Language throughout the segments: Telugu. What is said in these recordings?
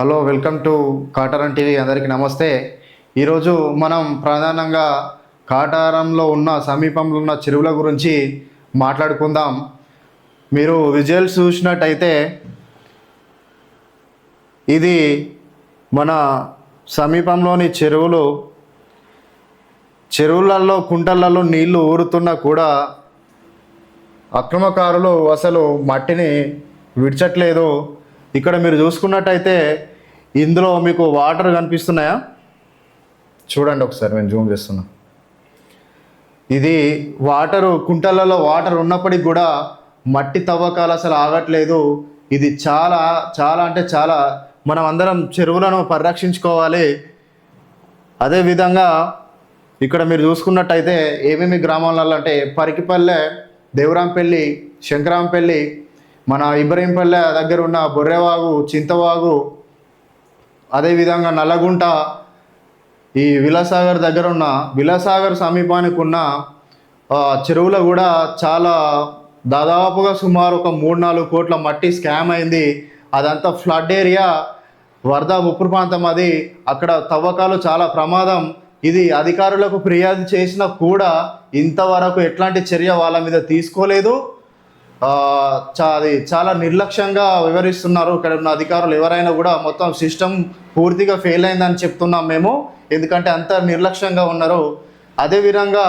Hello, welcome to Kataram TV. అందరికీ నమస్తే. ఈరోజు మనం ప్రధానంగా కాటారంలో ఉన్న సమీపంలో ఉన్న చెరువుల గురించి మాట్లాడుకుందాం. మీరు విజువల్స్ చూసినట్టయితే ఇది మన సమీపంలోని చెరువులలో కుంటలలో నీళ్లు ఊరుతున్నా కూడా అక్రమకారులు అసలు మట్టిని విడిచట్లేదు. ఇక్కడ మీరు చూసుకున్నట్టయితే ఇందులో మీకు వాటర్ కనిపిస్తున్నాయా? చూడండి ఒకసారి, నేను జూమ్ చేస్తున్నా. ఇది వాటరు, కుంటలలో వాటర్ ఉన్నప్పటికి కూడా మట్టి తవ్వకాలు అసలు ఆగట్లేదు. ఇది చాలా చాలా అంటే చాలా మనం అందరం చెరువులను పరిరక్షించుకోవాలి. అదేవిధంగా ఇక్కడ మీరు చూసుకున్నట్టయితే ఏమేమి గ్రామాలలో అంటే పరికిపల్లె, దేవరాంపల్లి, శంకరాంపల్లి, మన ఇబ్రహీంపల్లె దగ్గర ఉన్న బొర్రెవాగు, చింతవాగు, అదేవిధంగా నల్లగుంట, ఈ విలాసాగర్ దగ్గర ఉన్న విలాసాగర్ సమీపానికి ఉన్న చెరువులో కూడా చాలా దాదాపుగా సుమారు ఒక 3-4 కోట్ల మట్టి స్కామ్ అయింది. అదంతా ఫ్లడ్ ఏరియా, వరద ముప్పు ప్రాంతం. అది అక్కడ తవ్వకాలు చాలా ప్రమాదం. ఇది అధికారులకు ఫిర్యాదు చేసినా కూడా ఇంతవరకు ఎట్లాంటి చర్య వాళ్ళ మీద తీసుకోలేదు. అది చాలా నిర్లక్ష్యంగా వివరిస్తున్నారు ఇక్కడ ఉన్న అధికారులు. ఎవరైనా కూడా మొత్తం సిస్టమ్ పూర్తిగా ఫెయిల్ అయిందని చెప్తున్నాం మేము, ఎందుకంటే అంత నిర్లక్ష్యంగా ఉన్నారు. అదేవిధంగా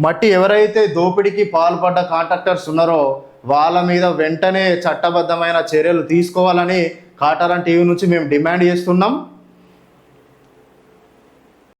మట్టి ఎవరైతే దోపిడీకి పాల్పడ్డ కాంట్రాక్టర్స్ ఉన్నారో వాళ్ళ మీద వెంటనే చట్టబద్ధమైన చర్యలు తీసుకోవాలని కాటారం టీవీ నుంచి మేము డిమాండ్ చేస్తున్నాం.